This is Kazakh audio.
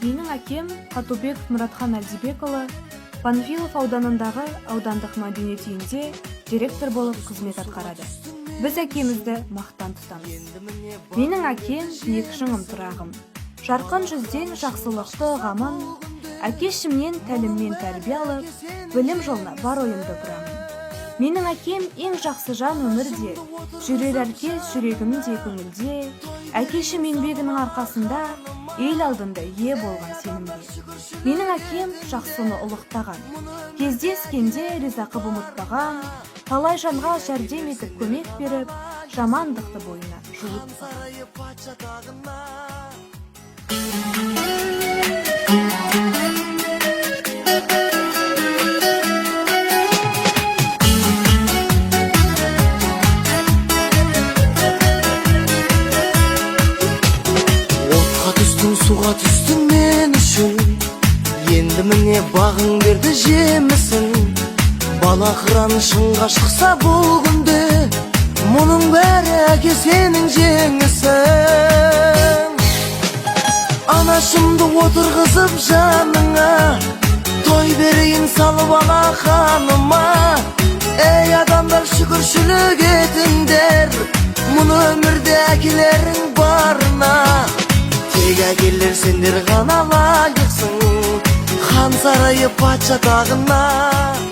Менің әкем Қатубеков Мұратхан Әлдибекұлы Панфилов ауданындағы аудандық мәдениет үйінде директор болып қызмет атқарады. Біз әкемізді мақтан тұтамыз. Менің әкем биік шыңым тұрағым. Жарқын жүзден жақсылықты ұғамын, әкешімнен тәліммен тәрбие алып, білім жолына бар ойымды бұрамын. Менің әкем ең жақсы жан өмірде, жүрер әркез жүрегімде көңілде, әкешім еңбегінің арқасында ел алдында ие болған сенімде. Менің әкем жақсыны ұлықтаған, кездескенде ризақы ұмытпаған, талай жанға жәрдем етіп көмек беріп, жамандықты бойына жуып суға түстің мен үшін, енді міне бағың берді жемісін. Бала қыран шыңға шықса бұл күнде, мұның бәрі әке сенің жеңісің. Анашымды отырғызып жаныңа, той берейін салып ала ханыма. Ей адамдар, шүкіршілік етіңдер, мұны өмірде әкелерің барына. Тек әкелер сендер ғана лайықсың, хан сарайы патша тағына.